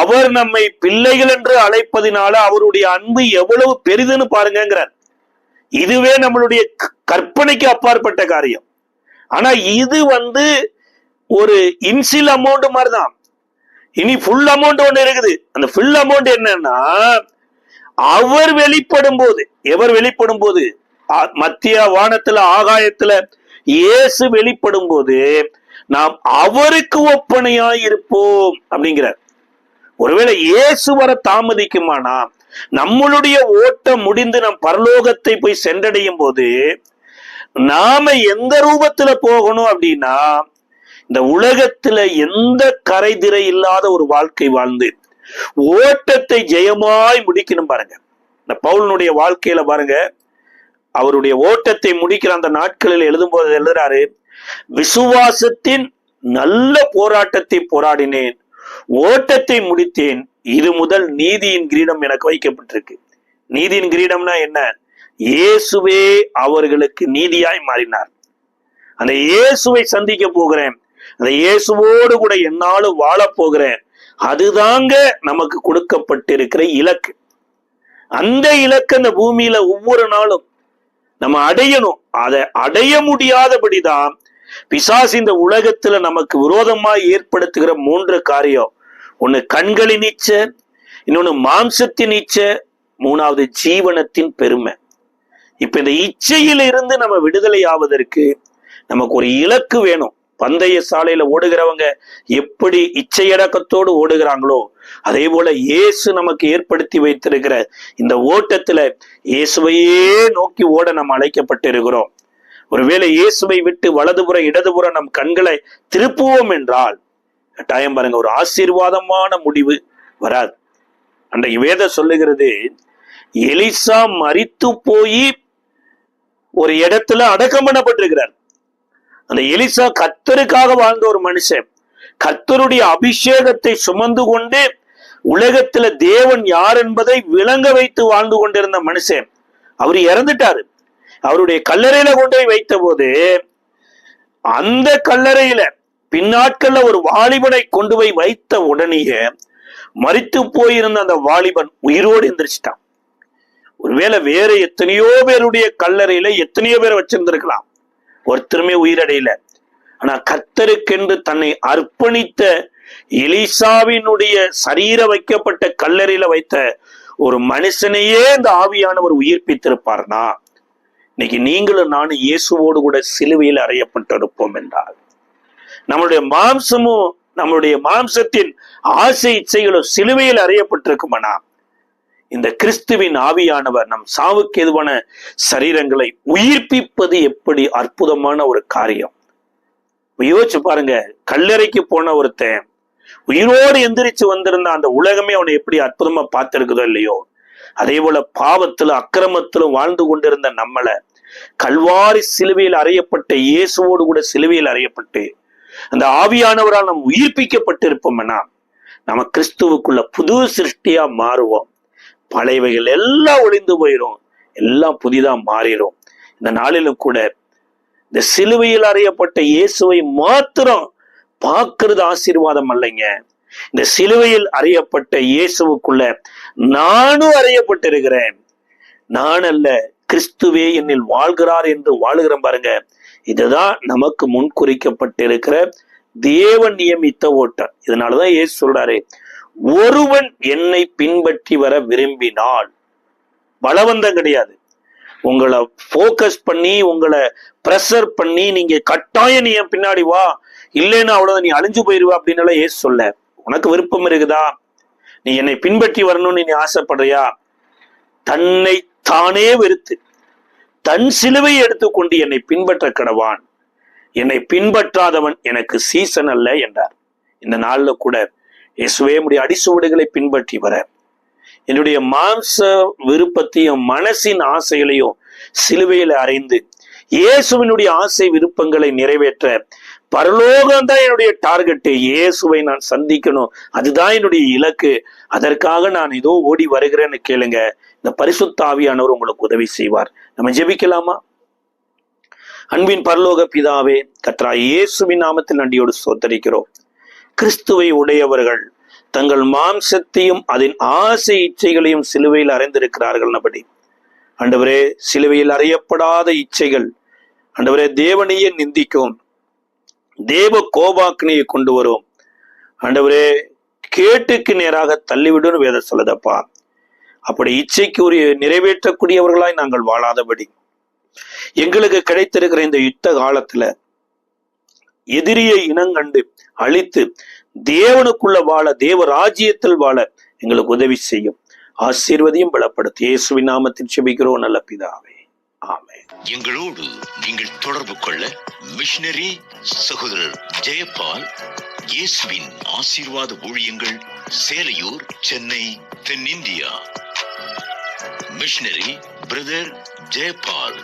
அவர் நம்மை பிள்ளைகள் என்று அழைப்பதினால அவருடைய அன்பு எவ்வளவு பெரிதுன்னு பாருங்கிறார். இதுவே நம்மளுடைய கற்பனைக்கு அப்பாற்பட்ட காரியம். ஆனா இது ஒரு இன்சில் அமௌண்ட் மாதிரிதான். இனி ஃபுல் அமௌண்ட் ஒண்ணு இருக்குது. அந்த ஃபுல் அமௌண்ட் என்னன்னா, அவர் வெளிப்படும் போது, எவர் வெளிப்படும் போது, மத்திய வானத்துல ஆகாயத்துல இயேசு வெளிப்படும் போது நாம் அவருக்கு ஒப்பனையாய் இருப்போம் அப்படிங்கிறார். ஒருவேளை இயேசு வர தாமதிக்குமானா, நம்மளுடைய ஓட்டம் முடிந்து நம் பரலோகத்தை போய் சென்றடையும் போது நாம எந்த ரூபத்துல போகணும் அப்படின்னா, இந்த உலகத்துல எந்த கரைதிரை இல்லாத ஒரு வாழ்க்கை வாழ்ந்து ஓட்டத்தை ஜெயமாய் முடிக்கணும் பாருங்க. இந்த பவுலனுடைய வாழ்க்கையில பாருங்க, அவருடைய ஓட்டத்தை முடிக்கிற அந்த நாட்களில் எழுதும்போது எழுதுறாரு, விசுவாசத்தின் நல்ல போராட்டத்தை போராடினேன், ஓட்டத்தை முடித்தேன், இது முதல் நீதியின் கிரீடம் எனக்கு வைக்கப்பட்டிருக்கு. நீதியின் கிரீடம்னா என்ன? இயேசுவே அவர்களுக்கு நீதியாய் மாறினார். அந்த இயேசுவை சந்திக்க போகிறேன், அந்த இயேசுவோடு கூட என்னாலும் வாழ போகிறேன். அதுதாங்க நமக்கு கொடுக்கப்பட்டிருக்கிற இலக்கு. அந்த இலக்கு அந்த பூமியில ஒவ்வொரு நாளும் நம்ம அடையணும். அதை அடைய முடியாதபடிதான் பிசாசு இந்த உலகத்துல நமக்கு விரோதமாய் ஏற்படுத்துகிற 3 காரியம். ஒண்ணு கண்களின் இச்சை, இன்னொன்னு மாம்சத்தின் இச்சை, 3வது ஜீவனத்தின் பெருமை. இப்ப இந்த இச்சையில இருந்து நம்ம விடுதலை ஆவதற்கு நமக்கு ஒரு இலக்கு வேணும். பந்தய சாலையில ஓடுகிறவங்க எப்படி இச்சையடக்கத்தோடு ஓடுகிறாங்களோ, அதே போல இயேசு நமக்கு ஏற்படுத்தி வைத்திருக்கிற இந்த ஓட்டத்துல இயேசுவையே நோக்கி ஓட நம்ம அழைக்கப்பட்டிருக்கிறோம். ஒருவேளை இயேசுவை விட்டு வலதுபுறம் இடதுபுறம் நம் கண்களை திருப்புவோம் என்றால் கட்டாயம் பாருங்க, ஒரு ஆசீர்வாதமான முடிவு வராது. அன்றைக்கு வேதம் சொல்லுகிறது, எலிசா மரித்து போய் ஒரு இடத்துல அடக்கம் பண்ணப்பட்டிருக்கிறார். அந்த எலிசா கர்த்தருக்காக வாழ்ந்த ஒரு மனுஷன், கர்த்தருடைய அபிஷேகத்தை சுமந்து கொண்டு உலகத்துல தேவன் யார் என்பதை விளங்க வைத்து வாழ்ந்து கொண்டிருந்த மனுஷன். அவர் இறந்துட்டாரு. அவருடைய கல்லறையில கொண்டு போய் வைத்த போது அந்த கல்லறையில பின்னாட்கள்ல ஒரு வாலிபனை கொண்டு போய் வைத்த உடனேயே மரித்து போயிருந்த அந்த வாலிபன் உயிரோடு எந்திரிச்சிட்டான். ஒருவேளை வேற எத்தனையோ பேருடைய கல்லறையில எத்தனையோ பேரை வச்சிருந்திருக்கலாம், ஒருத்தருமே உயிரடையில. ஆனா கர்த்தருக்கென்று தன்னை அர்ப்பணித்த எலிசாவினுடைய சரீர வைக்கப்பட்ட கல்லறையில வைத்த ஒரு மனுஷனையே இந்த ஆவியானவர் உயிர்ப்பித்திருப்பார்னா, இன்னைக்கு நீங்களும் நானும் இயேசுவோடு கூட சிலுவையில் அறையப்பட்டிருப்போம் என்றால், நம்மளுடைய மாம்சமும் நம்மளுடைய மாம்சத்தின் ஆசை இச்சைகளும் சிலுவையில் அறையப்பட்டிருக்குமானா, இந்த கிறிஸ்துவின் ஆவியானவர் நம் சாவுக்கு எதுவான சரீரங்களை உயிர்ப்பிப்பது எப்படி அற்புதமான ஒரு காரியம். யோசிச்சு பாருங்க, கல்லறைக்கு போன ஒருத்தன் உயிரோடு எந்திரிச்சு வந்திருந்த அந்த உலகமே அவனை எப்படி அற்புதமா பார்த்திருக்குதோ இல்லையோ, அதே போல பாவத்துல அக்கிரமத்திலும் வாழ்ந்து கொண்டிருந்த நம்மளை கல்வாரி சிலுவையில் அறையப்பட்ட இயேசுவோடு கூட சிலுவையில் அறையப்பட்டு அந்த ஆவியானவரால் நாம் உயிர்ப்பிக்கப்பட்டிருப்போம்னா நம்ம கிறிஸ்துவுக்குள்ள புது சிருஷ்டியா மாறுவோம். பழையவைகள் எல்லாம் ஒளிந்து போயிடும், எல்லாம் புதிதா மாறிடும். இந்த நாளிலும் கூட இந்த சிலுவையில் அறையப்பட்ட இயேசுவை மாத்திரம் பார்க்கிறது ஆசீர்வாதம் அல்லைங்க. இந்த சிலுவையில் அறையப்பட்ட இயேசுவுக்குள்ள நானும் அறையப்பட்டிருக்கிறேன். நான் அல்ல, கிறிஸ்துவே என்னில் வாழ்கிறார் என்று வாழுகிறேன் பாருங்க. இதுதான் நமக்கு முன்குறிக்கப்பட்டிருக்கிற தேவன் நியமித்த ஓட்டம். இதனாலதான் இயேசு சொல்றாரு, ஒருவன் என்னை பின்பற்றி வர விரும்பினால், பலவந்தம் கிடையாது, உங்களை போக்கஸ் பண்ணி உங்களை பிரஷர் பண்ணி நீங்க கட்டாயம் நீ என் பின்னாடி வா, இல்லைன்னா அவ்வளவுதான் நீ அழிஞ்சு போயிருவா அப்படின்னு ஏசு சொல்ல. உனக்கு விருப்பம் இருக்குதா, நீ என்னை பின்பற்றி வரணும்னு நீ ஆசைப்படுறியா, தன்னை தானே வெறுத்து தன் சிலுவை எடுத்துக்கொண்டு என்னை பின்பற்ற கடவான், என்னை பின்பற்றாதவன் எனக்கு சீசன் அல்ல என்றார். இந்த நாள்ல கூட இயேசுவே உம்முடைய அடிசுவடுகளை பின்பற்றி வர, என்னுடைய மாம்ச விருப்பத்தையும் மனசின் ஆசைகளையும் சிலுவையில் அறைந்து இயேசுவினுடைய ஆசை விருப்பங்களை நிறைவேற்ற பரலோகம் தான் என்னுடைய டார்கெட். இயேசுவை நான் சந்திக்கணும், அதுதான் என்னுடைய இலக்கு. அதற்காக நான் ஏதோ ஓடி வருகிறேன்னு கேளுங்க. இந்த பரிசுத்த ஆவியானவர் உங்களுக்கு உதவி செய்வார். நம்ம ஜெபிக்கலாமா? அன்பின் பரலோக பிதாவே, கர்த்தராகிய இயேசுவின் நாமத்தில் நன்றியோடு ஸ்தோத்திரிக்கிறோம். கிறிஸ்துவை உடையவர்கள் தங்கள் மாம்சத்தையும் அதன் ஆசை இச்சைகளையும் சிலுவையில் அறைந்திருக்கிறார்கள். ஆண்டவரே, சிலுவையில் அறியப்படாத இச்சைகள் ஆண்டவரே தேவனையே நிந்திக்கும், தேவ கோபாக்கினையை கொண்டு வரும். ஆண்டவரே, கேட்டுக்கு நேராக தள்ளிவிடும் வேதம் சொல்லுதப்பா. அப்படி இச்சைக்கு ஒரு நிறைவேற்றக்கூடியவர்களாய் நாங்கள் வாழாதபடி எங்களுக்கு கிடைத்திருக்கிற இந்த யுத்த காலத்துல எதிரியை இனங்கண்டு அழித்து தேவனுக்குள்ள வாழ, தேவ ராஜ்யத்தில் வாழ எங்களுக்கு உதவி செய்யும். ஆசீர்வதியும் பலப்படுத்தி இயேசுவின் நாமத்தில் ஜெபிக்கிறோம் நல்ல பிதாவே, ஆமென். எங்களோடு நீங்கள் தொடர்பு கொள்ள மிஷனரி சகோதரர் ஜெயபால், இயேசுவின் ஆசீர்வாத ஊழியங்கள், சேலையூர், சென்னை, தென்னிந்தியா. Missionary brother Jayapal,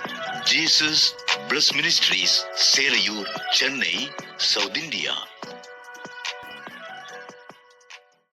Jesus plus ministries, Selaiyur, Chennai, south India.